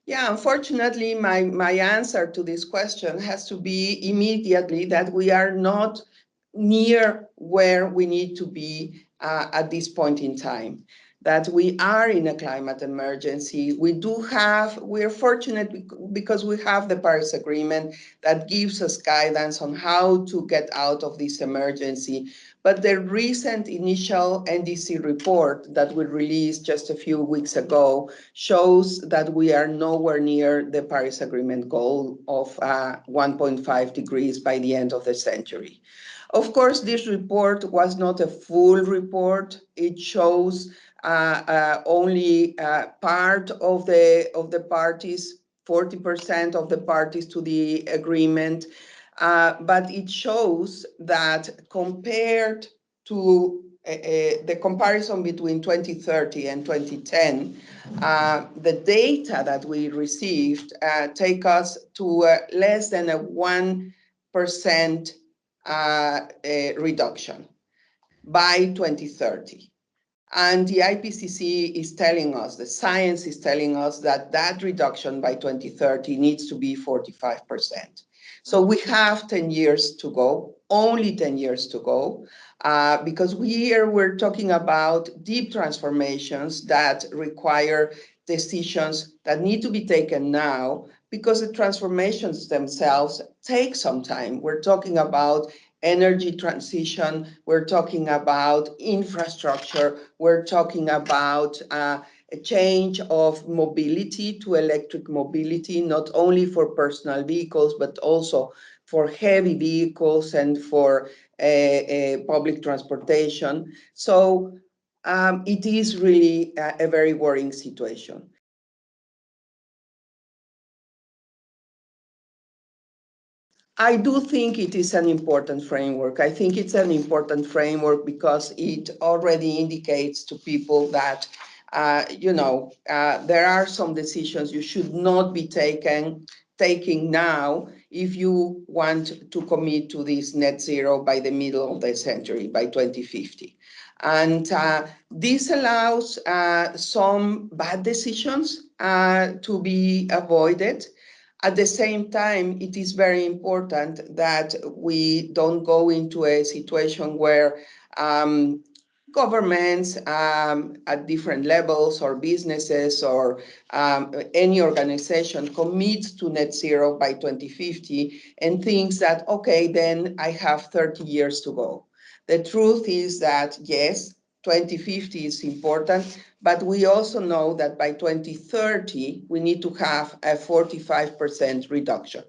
Yeah, unfortunately, my answer to this question has to be immediately that we are not near where we need to be at this point in time, that we are in a climate emergency. We're fortunate because we have the Paris Agreement that gives us guidance on how to get out of this emergency. But the recent initial NDC report that we released just a few weeks ago shows that we are nowhere near the Paris Agreement goal of 1.5 degrees by the end of the century. Of course, this report was not a full report. It shows only part of the parties, 40% of the parties to the agreement, but it shows that compared to the comparison between 2030 and 2010, the data that we received take us to less than a 1% reduction by 2030. And the IPCC is telling us, the science is telling us that that reduction by 2030 needs to be 45%. So we have 10 years to go, only 10 years to go, because we're talking about deep transformations that require decisions that need to be taken now, because the transformations themselves take some time. We're talking about energy transition, we're talking about infrastructure, we're talking about a change of mobility to electric mobility, not only for personal vehicles, but also for heavy vehicles and for public transportation. So it is really a very worrying situation. I do think it is an important framework. I think it's an important framework because it already indicates to people that, there are some decisions you should not be taking now if you want to commit to this net zero by the middle of the century, by 2050. And this allows some bad decisions to be avoided. At the same time, it is very important that we don't go into a situation where governments at different levels or businesses or any organization commits to net zero by 2050 and thinks that, okay, then I have 30 years to go. The truth is that, yes, 2050 is important, but we also know that by 2030, we need to have a 45% reduction.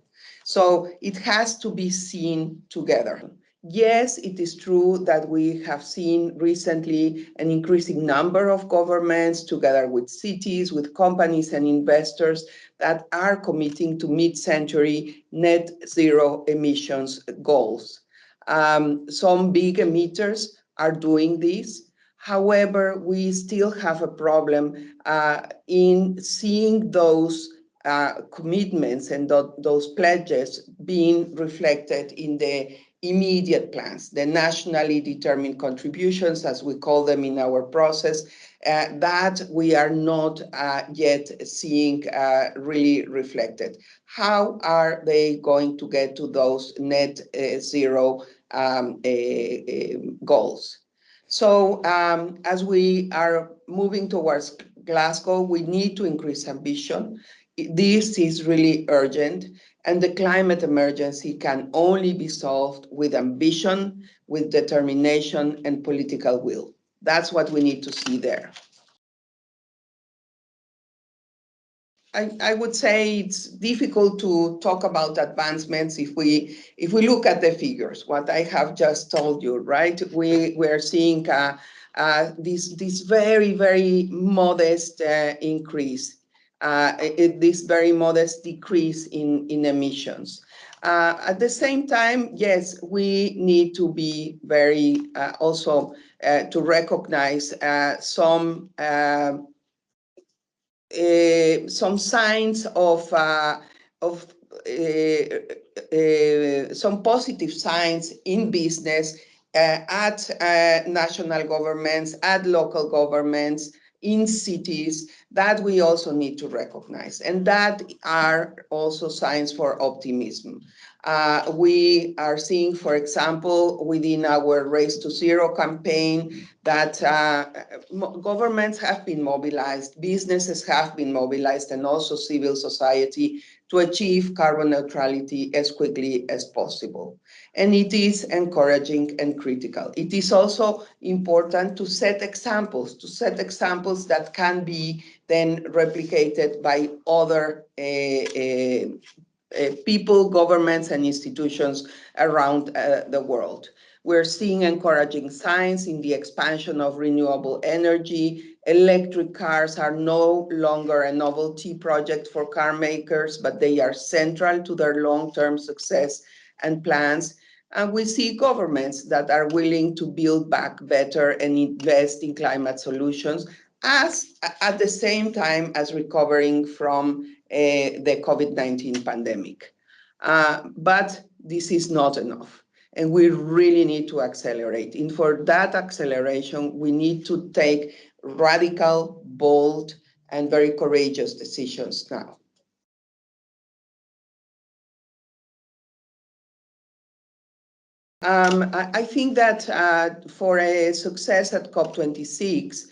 So it has to be seen together. Yes, it is true that we have seen recently an increasing number of governments, together with cities, with companies and investors, that are committing to mid-century net zero emissions goals. Some big emitters are doing this. However, we still have a problem in seeing those commitments and those pledges being reflected in the immediate plans, the nationally determined contributions, as we call them in our process, that we are not yet seeing really reflected. How are they going to get to those net zero goals? So as we are moving towards Glasgow, we need to increase ambition. This is really urgent, and the climate emergency can only be solved with ambition, with determination, and political will. That's what we need to see there. I would say it's difficult to talk about advancements if we look at the figures, what I have just told you, right? We're seeing this very, very modest increase, this very modest decrease in emissions. At the same time, yes, we need to be very also to recognize some signs of some positive signs in business at national governments, at local governments, in cities that we also need to recognize. And that are also signs for optimism. We are seeing, for example, within our Race to Zero campaign, that governments have been mobilized, businesses have been mobilized, and also civil society to achieve carbon neutrality as quickly as possible. And it is encouraging and critical. It is also important to set examples that can be then replicated by other people, governments, and institutions around the world. We're seeing encouraging signs in the expansion of renewable energy. Electric cars are no longer a novelty project for car makers, but they are central to their long-term success and plans. And we see governments that are willing to build back better and invest in climate solutions, as at the same time as recovering from the COVID-19 pandemic. But this is not enough. And we really need to accelerate. And for that acceleration, we need to take radical, bold, and very courageous decisions now. I think that for a success at COP26,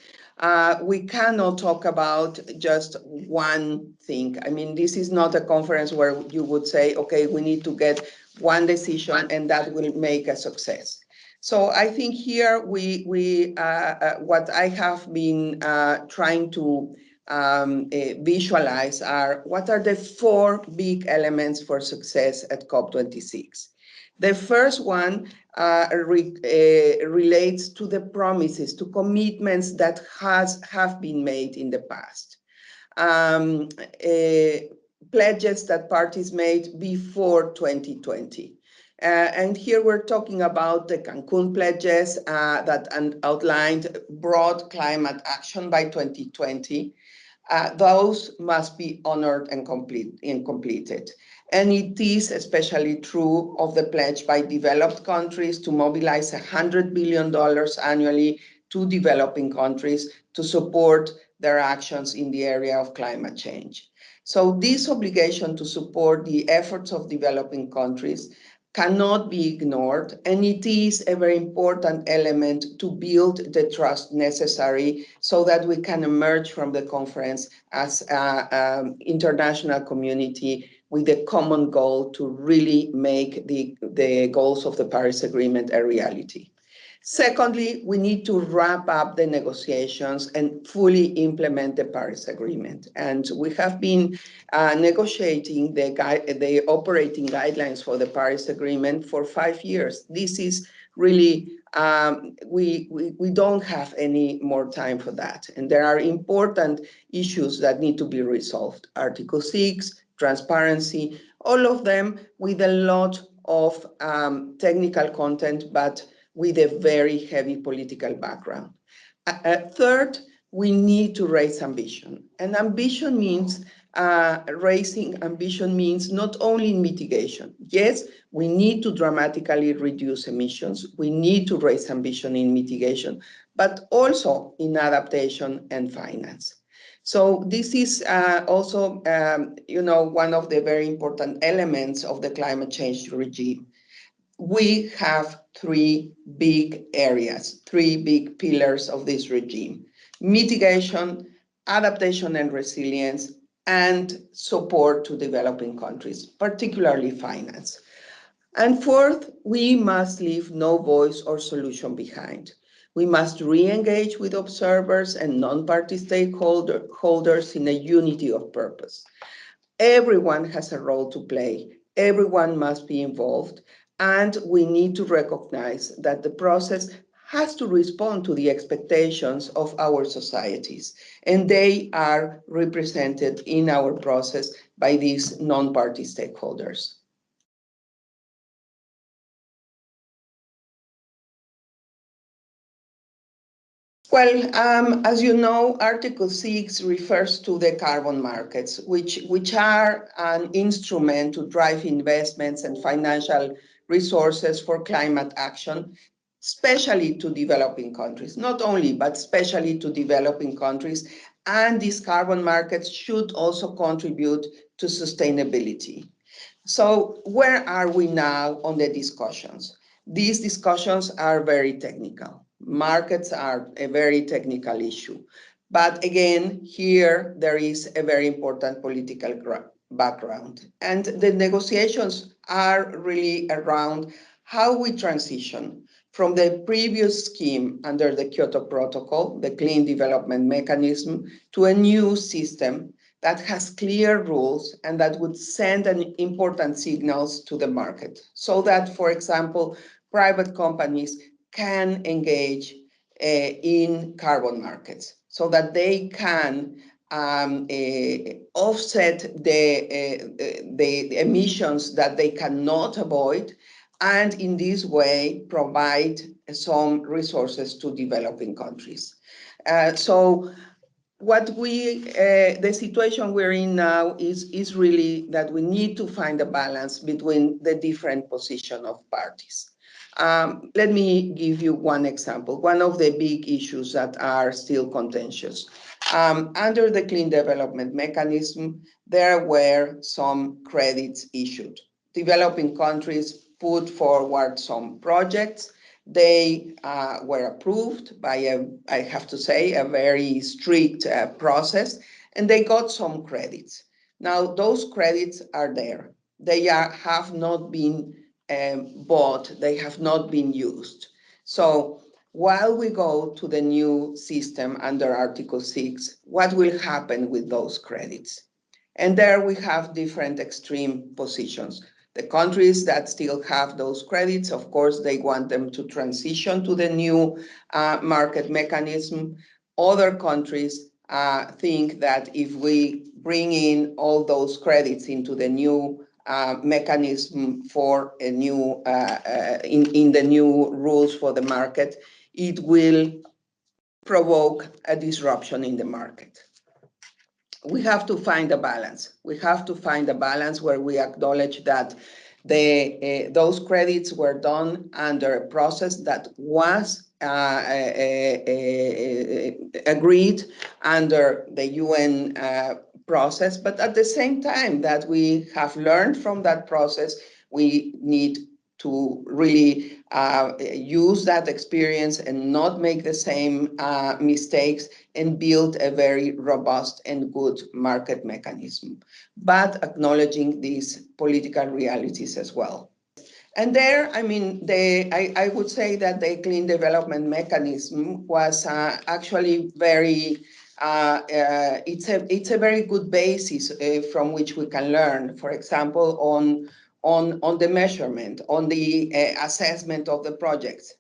we cannot talk about just one thing. I mean, this is not a conference where you would say, okay, we need to get one decision and that will make a success. So I think here what I have been trying to visualize are what are the four big elements for success at COP26. The first one relates to the promises, to commitments that have been made in the past. Pledges that parties made before 2020. And here we're talking about the Cancun pledges that outlined broad climate action by 2020. Those must be honored and completed. And it is especially true of the pledge by developed countries to mobilize $100 billion annually to developing countries to support their actions in the area of climate change. So this obligation to support the efforts of developing countries cannot be ignored, and it is a very important element to build the trust necessary so that we can emerge from the conference as an international community with a common goal to really make the goals of the Paris Agreement a reality. Secondly, we need to wrap up the negotiations and fully implement the Paris Agreement. And we have been negotiating the operating guidelines for the Paris Agreement for 5 years. This is really, we don't have any more time for that. And there are important issues that need to be resolved. Article 6, transparency, all of them with a lot of technical content, but with a very heavy political background. Third, we need to raise ambition. And ambition means raising ambition means not only in mitigation. Yes, we need to dramatically reduce emissions. We need to raise ambition in mitigation, but also in adaptation and finance. So this is also, one of the very important elements of the climate change regime. We have three big areas, three big pillars of this regime: mitigation, adaptation and resilience, and support to developing countries, particularly finance. And fourth, we must leave no voice or solution behind. We must re-engage with observers and non-party stakeholders in a unity of purpose. Everyone has a role to play. Everyone must be involved. And we need to recognize that the process has to respond to the expectations of our societies. And they are represented in our process by these non-party stakeholders. Well, as you know, Article 6 refers to the carbon markets, which are an instrument to drive investments and financial resources for climate action, especially to developing countries, not only, but especially to developing countries. And these carbon markets should also contribute to sustainability. So where are we now on the discussions? These discussions are very technical. Markets are a very technical issue. But again, here there is a very important political background. And the negotiations are really around how we transition from the previous scheme under the Kyoto Protocol, the Clean Development Mechanism, to a new system that has clear rules and that would send an important signals to the market so that, for example, private companies can engage in carbon markets so that they can offset the emissions that they cannot avoid, and in this way provide some resources to developing countries. So the situation we're in now is really that we need to find a balance between the different position of parties. Let me give you one example. One of the big issues that are still contentious. Under the Clean Development Mechanism, there were some credits issued. Developing countries put forward some projects. They were approved by I have to say, a very strict process, and they got some credits. Now, those credits are there. They have not been bought, they have not been used. So while we go to the new system under Article 6, what will happen with those credits? And there we have different extreme positions. The countries that still have those credits, of course, they want them to transition to the new market mechanism. Other countries think that if we bring in all those credits into the new mechanism for a new in the new rules for the market, it will provoke a disruption in the market. We have to find a balance. We have to find a balance where we acknowledge that those credits were done under a process that was agreed under the UN process, but at the same time that we have learned from that process, we need to really use that experience and not make the same mistakes and build a very robust and good market mechanism, but acknowledging these political realities as well. And there, I mean, I would say that the Clean Development Mechanism was actually very, it's a very good basis from which we can learn, for example, on the measurement, on the assessment of the projects.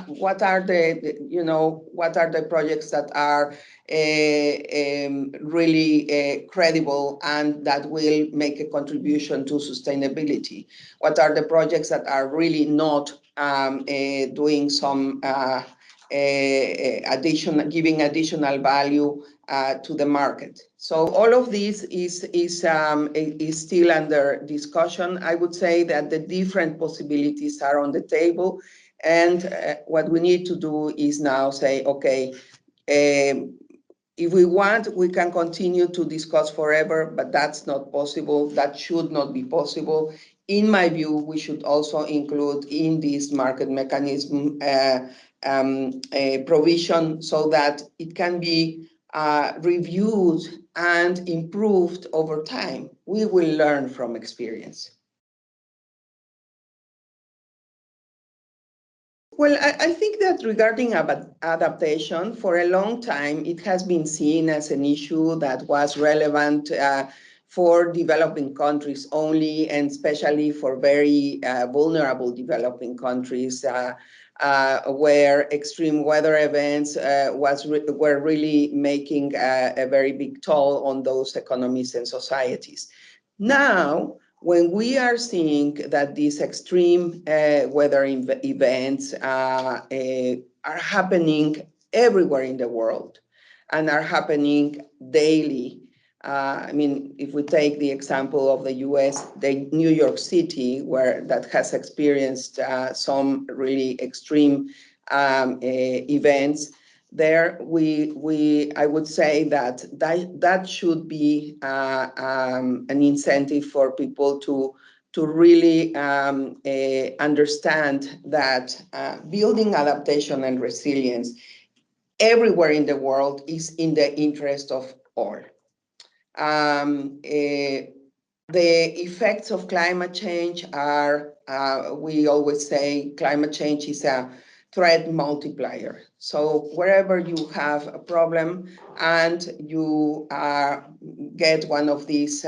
What are what are the projects that are really credible and that will make a contribution to sustainability? What are the projects that are really not doing some giving additional value to the market? So all of this is still under discussion. I would say that the different possibilities are on the table, and what we need to do is now say, okay, if we want, we can continue to discuss forever, but that's not possible. That should not be possible. In my view, we should also include in this market mechanism a provision so that it can be reviewed and improved over time. We will learn from experience. Well, I think that regarding adaptation, for a long time, it has been seen as an issue that was relevant for developing countries only, and especially for very vulnerable developing countries where extreme weather events were really making a very big toll on those economies and societies. Now, when we are seeing that these extreme weather events are happening everywhere in the world and are happening daily, I mean, if we take the example of the US, the New York City, where that has experienced some really extreme events, there I would say that should be an incentive for people to really understand that building adaptation and resilience everywhere in the world is in the interest of all. The effects of climate change are, we always say, climate change is a threat multiplier. So wherever you have a problem and you get one of these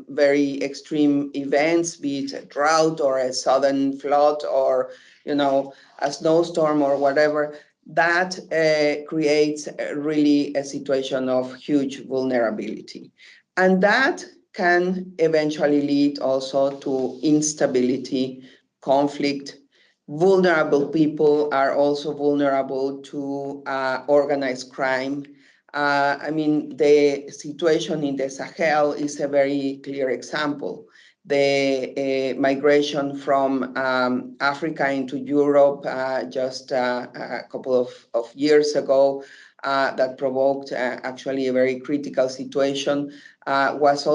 very extreme events, be it a drought or a sudden flood or, a snowstorm or whatever, that creates really a situation of huge vulnerability. And that can eventually lead also to instability, conflict. Vulnerable people are also vulnerable to organized crime. I mean, the situation in the Sahel is a very clear example. The migration from Africa into Europe just a couple of years ago that provoked actually a very critical situation is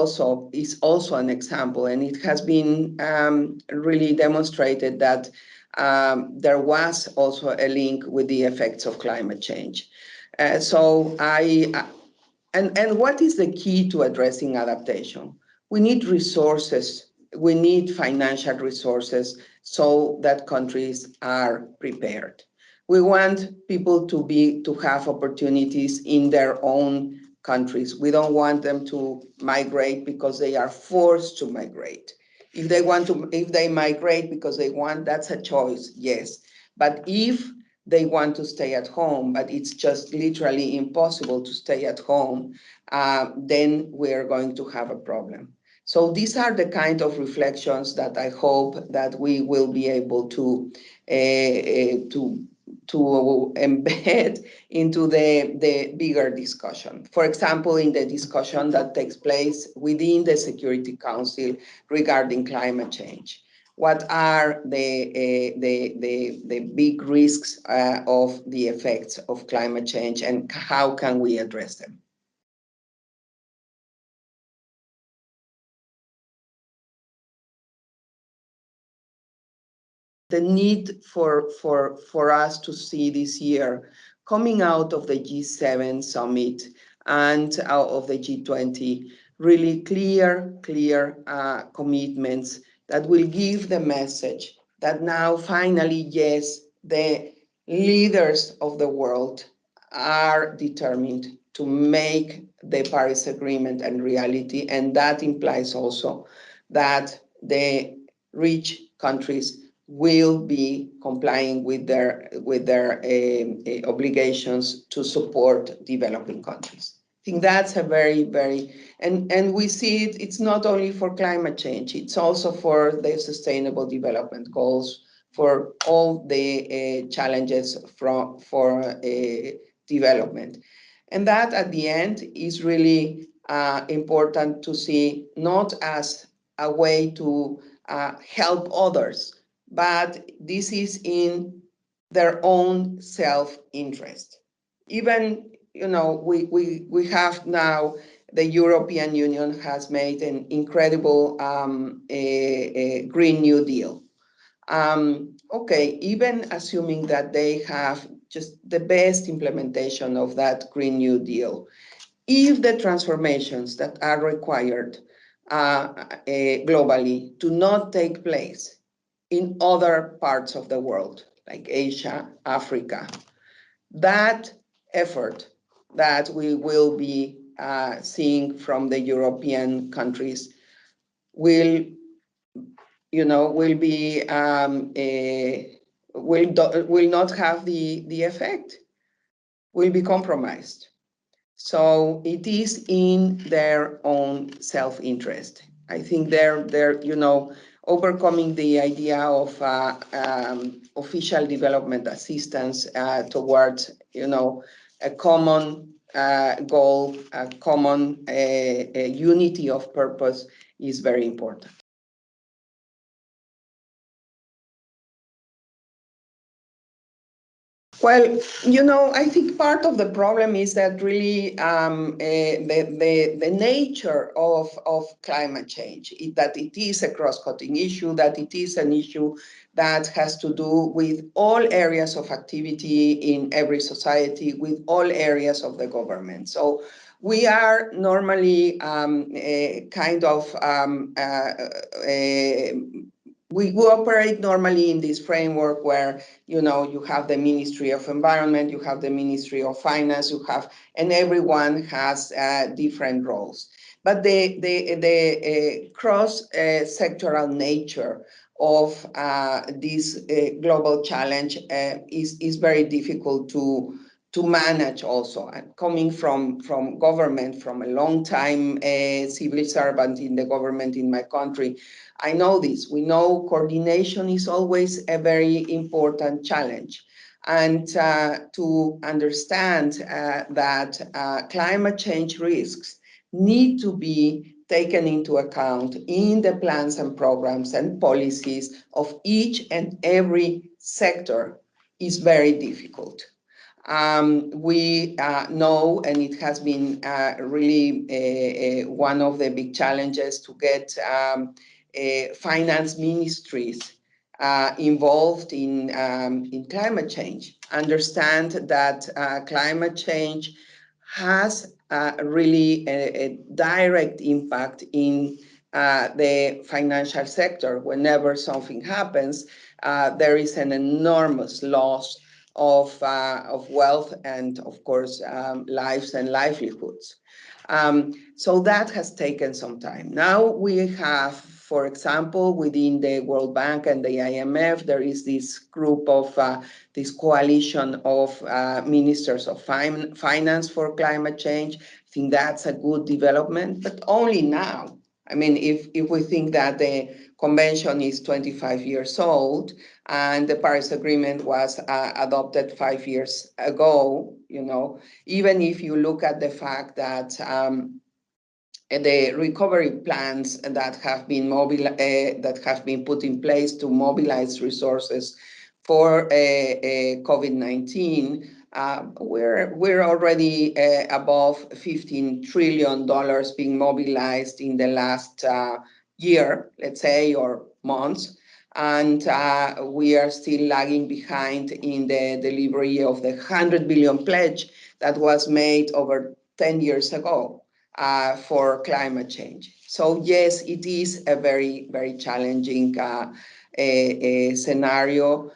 also an example, and it has been really demonstrated that there was also a link with the effects of climate change. And what is the key to addressing adaptation? We need resources. We need financial resources so that countries are prepared. We want people to have opportunities in their own countries. We don't want them to migrate because they are forced to migrate. If they migrate because they want, that's a choice, yes. But if they want to stay at home, but it's just literally impossible to stay at home, then we're going to have a problem. So these are the kind of reflections that I hope that we will be able to embed into the bigger discussion. For example, in the discussion that takes place within the Security Council regarding climate change. What are the big risks of the effects of climate change, and how can we address them? The need for us to see this year, coming out of the G7 summit and out of the G20, really clear commitments that will give the message that now finally, yes, the leaders of the world are determined to make the Paris Agreement a reality, and that implies also that the rich countries will be complying with their obligations to support developing countries. I think that's a very, and we see it's not only for climate change, it's also for the Sustainable Development Goals, for all the challenges for development. And that at the end is really important to see, not as a way to help others, but this is in their own self-interest. Even, we have now, the European Union has made an incredible Green New Deal. Okay, even assuming that they have just the best implementation of that Green New Deal, if the transformations that are required globally do not take place in other parts of the world, like Asia, Africa, that effort that we will be seeing from the European countries will not have the effect, will be compromised. So it is in their own self-interest. I think they're overcoming the idea of official development assistance towards a common goal, a common unity of purpose is very important. Well, I think part of the problem is that really the nature of climate change, that it is a cross-cutting issue, that it is an issue that has to do with all areas of activity in every society, with all areas of the government. So we are normally we operate normally in this framework where you have the Ministry of Environment, you have the Ministry of Finance, and everyone has different roles. But the cross-sectoral nature of this global challenge is very difficult to manage also. Coming from government, from a long time civil servant in the government in my country, I know this. We know coordination is always a very important challenge. And to understand that climate change risks need to be taken into account in the plans and programs and policies of each and every sector is very difficult. We know, and it has been really one of the big challenges to get finance ministries involved in climate change, understand that climate change has really a direct impact in the financial sector. Whenever something happens, there is an enormous loss of wealth and, of course, lives and livelihoods. So that has taken some time. Now we have, for example, within the World Bank and the IMF, there is this group of this coalition of ministers of finance for climate change. I think that's a good development, but only now. I mean, if we think that the convention is 25 years old and the Paris Agreement was adopted 5 years ago, even if you look at the fact that the recovery plans that have been put in place to mobilize resources for COVID-19, we're already above $15 trillion being mobilized in the last year, let's say, or months. And we are still lagging behind in the delivery of the 100 billion pledge that was made over 10 years ago for climate change. So yes, it is a very, very challenging scenario.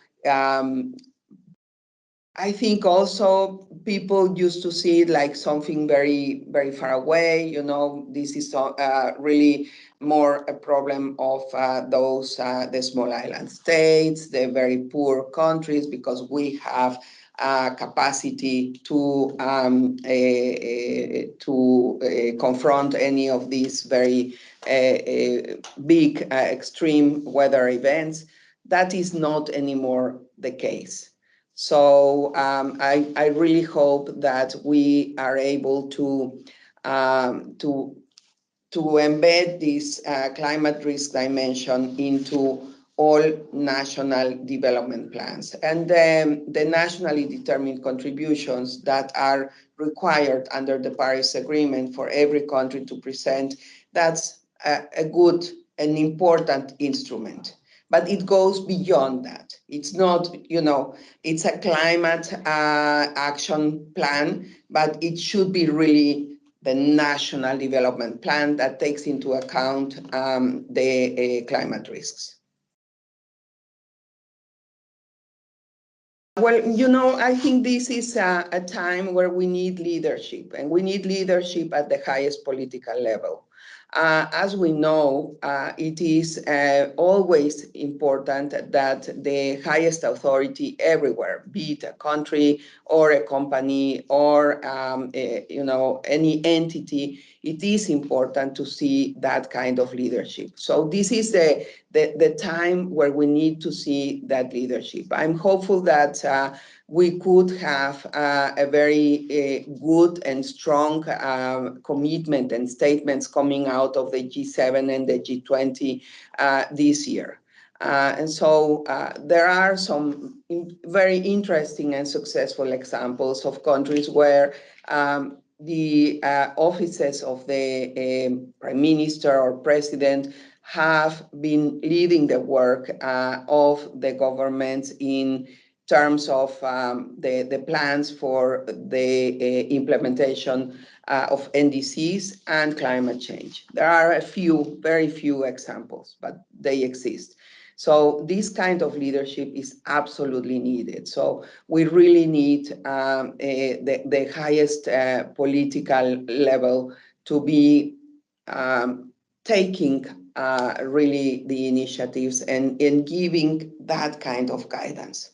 I think also people used to see it like something very, very far away. This is really more a problem of the small island states, the very poor countries, because we have capacity to confront any of these very big extreme weather events. That is not anymore the case. So I really hope that we are able to embed this climate risk dimension into all national development plans. And the nationally determined contributions that are required under the Paris Agreement for every country to present, that's a good and important instrument. But it goes beyond that. It's not, it's a climate action plan, but it should be really the national development plan that takes into account the climate risks. Well, I think this is a time where we need leadership, and we need leadership at the highest political level. As we know, it is always important that the highest authority everywhere, be it a country or a company or any entity, it is important to see that kind of leadership. So this is the time where we need to see that leadership. I'm hopeful that we could have a very good and strong commitment and statements coming out of the G7 and the G20 this year. And so there are some very interesting and successful examples of countries where the offices of the prime minister or president have been leading the work of the governments in terms of the plans for the implementation of NDCs and climate change. There are a few, very few examples, but they exist. So this kind of leadership is absolutely needed. So we really need the highest political level to be taking really the initiatives and giving that kind of guidance.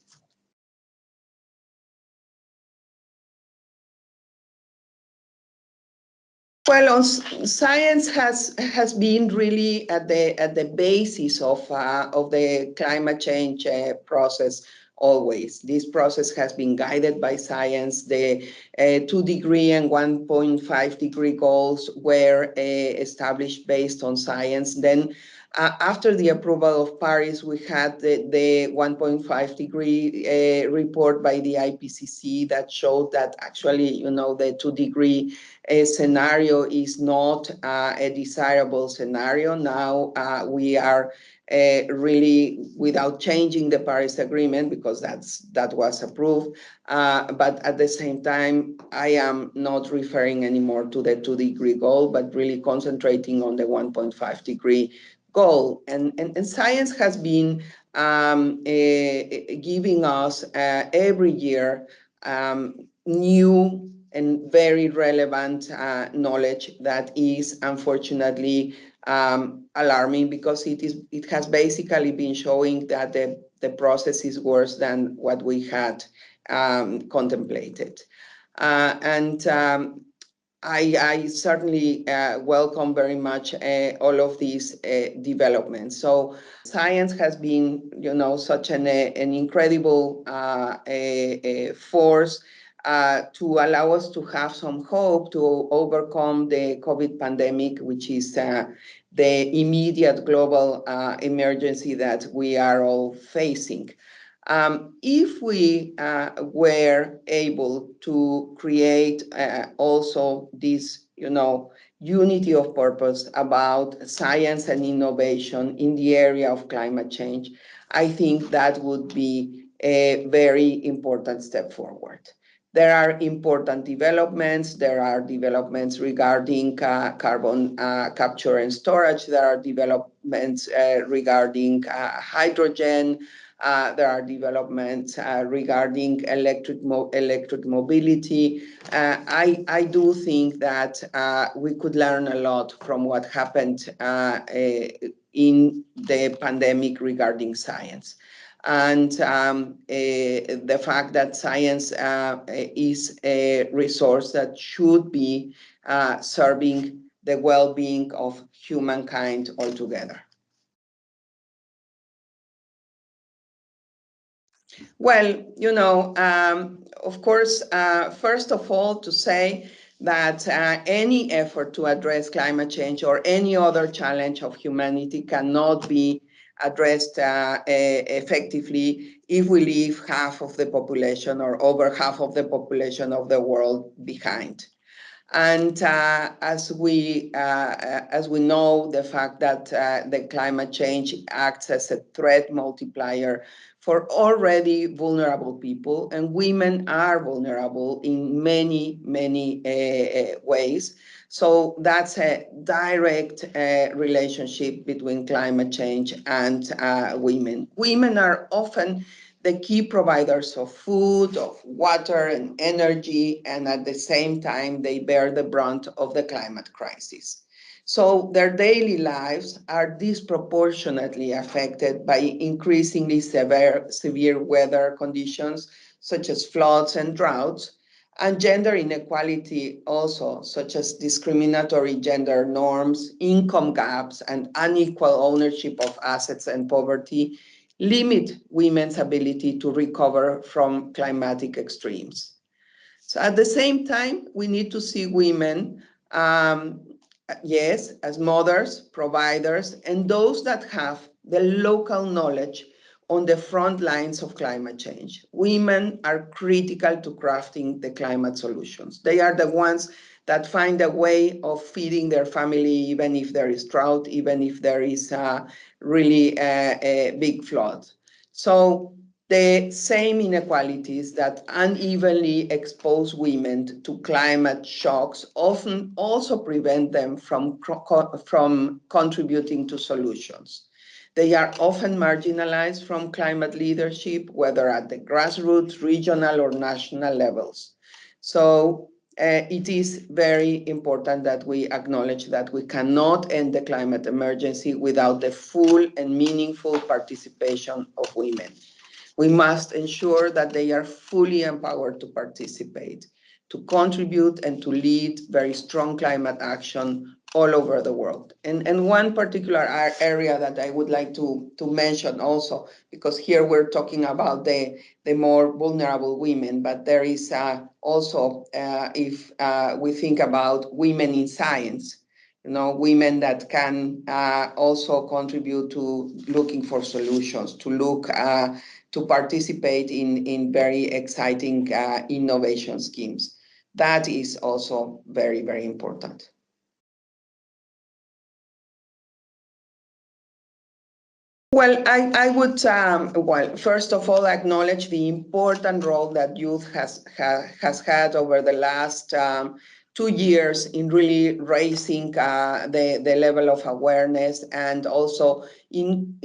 Well, science has been really at the basis of the climate change process always. This process has been guided by science. The 2-degree and 1.5-degree goals were established based on science. Then after the approval of Paris, we had the 1.5-degree report by the IPCC that showed that actually, you know, the 2-degree scenario is not a desirable scenario. Now we are really, without changing the Paris Agreement, because that was approved, but at the same time, I am not referring anymore to the 2-degree goal, but really concentrating on the 1.5-degree goal. And science has been giving us every year new and very relevant knowledge that is unfortunately alarming, because it has basically been showing that the process is worse than what we had contemplated. I certainly welcome very much all of these developments. So science has been, you know, such an incredible force to allow us to have some hope to overcome the COVID pandemic, which is the immediate global emergency that we are all facing. If we were able to create also this, you know, unity of purpose about science and innovation in the area of climate change, I think that would be a very important step forward. There are important developments. There are developments regarding carbon capture and storage. There are developments regarding hydrogen. There are developments regarding electric mobility. I do think that we could learn a lot from what happened in the pandemic regarding science. And the fact that science is a resource that should be serving the well-being of humankind altogether. Well, you know, of course, first of all, to say that any effort to address climate change or any other challenge of humanity cannot be addressed effectively if we leave half of the population or over half of the population of the world behind. And as we know, the fact that the climate change acts as a threat multiplier for already vulnerable people, and women are vulnerable in many, many ways. So that's a direct relationship between climate change and women. Women are often the key providers of food, of water and energy, and at the same time, they bear the brunt of the climate crisis. So their daily lives are disproportionately affected by increasingly severe weather conditions, such as floods and droughts. And gender inequality also, such as discriminatory gender norms, income gaps, and unequal ownership of assets and poverty limit women's ability to recover from climatic extremes. So at the same time, we need to see women, yes, as mothers, providers, and those that have the local knowledge on the front lines of climate change. Women are critical to crafting the climate solutions. They are the ones that find a way of feeding their family, even if there is drought, even if there is really a big flood. So the same inequalities that unevenly expose women to climate shocks often also prevent them from contributing to solutions. They are often marginalized from climate leadership, whether at the grassroots, regional, or national levels. So it is very important that we acknowledge that we cannot end the climate emergency without the full and meaningful participation of women. We must ensure that they are fully empowered to participate, to contribute, and to lead very strong climate action all over the world. And one particular area that I would like to mention also, because here we're talking about the more vulnerable women, but there is also, if we think about women in science, women that can also contribute to looking for solutions, to participate in very exciting innovation schemes. That is also very, very important. Well, I would, first of all, acknowledge the important role that youth has had over the last 2 years in really raising the level of awareness, and also in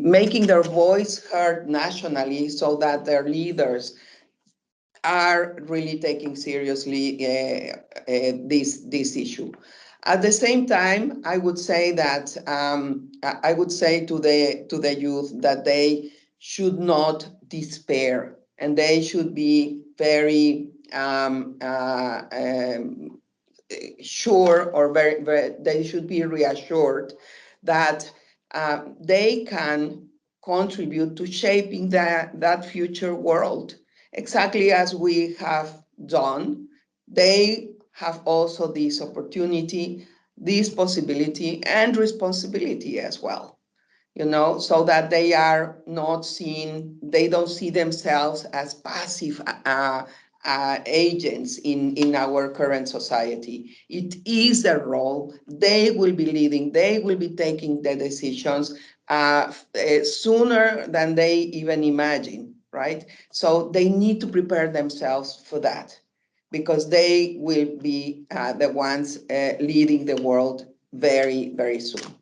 making their voice heard nationally, so that their leaders are really taking seriously this issue. At the same time, I would say that I would say to the youth that they should not despair, and they should be very sure, or they should be reassured that they can contribute to shaping that future world, exactly as we have done. They have also this opportunity, this possibility, and responsibility as well, so that they are not seen, they don't see themselves as passive agents in our current society. It is their role. They will be leading, they will be taking the decisions sooner than they even imagine, right? So they need to prepare themselves for that, because they will be the ones leading the world very, very soon.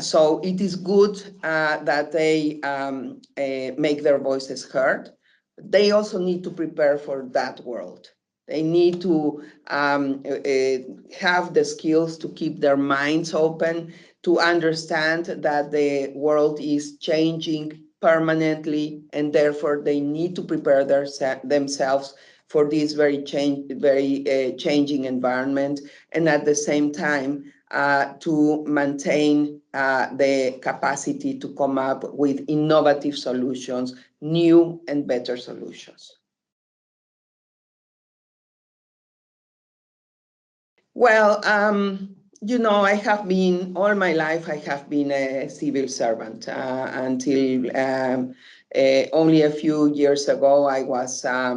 So it is good that they make their voices heard. They also need to prepare for that world. They need to have the skills to keep their minds open, to understand that the world is changing permanently, and therefore they need to prepare themselves for this very changing environment, and at the same time to maintain the capacity to come up with innovative solutions, new and better solutions. Well, I have been, all my life, I have been a civil servant until only a few years ago. I was I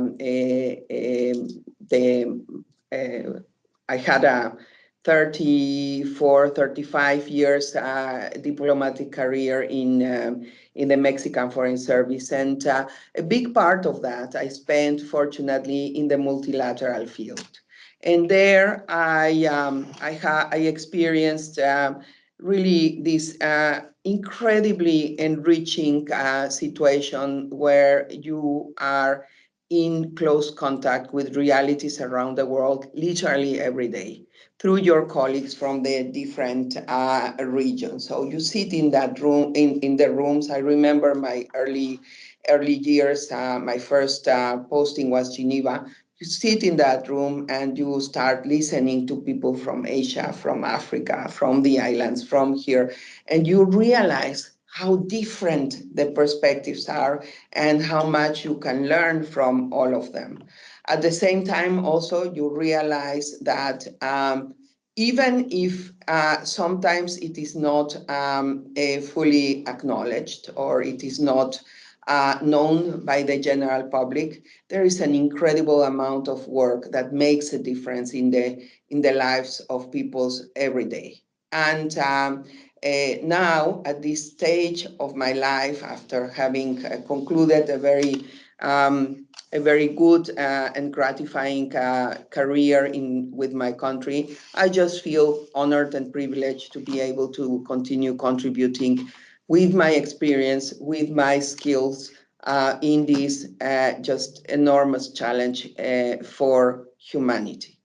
had a 34, 35 years diplomatic career in the Mexican Foreign Service. And a big part of that I spent, fortunately, in the multilateral field. And there I experienced really this incredibly enriching situation where you are in close contact with realities around the world literally every day. through your colleagues from the different regions. So you sit in that room, in the rooms. I remember my early years, my first posting was Geneva. You sit in that room and you start listening to people from Asia, from Africa, from the islands, from here, and you realize how different the perspectives are and how much you can learn from all of them. At the same time, also, you realize that even if sometimes it is not fully acknowledged or it is not known by the general public, there is an incredible amount of work that makes a difference in the lives of people's every day. And now, at this stage of my life, after having concluded a very good and gratifying career with my country, I just feel honored and privileged to be able to continue contributing with my experience, with my skills in this just enormous challenge for humanity.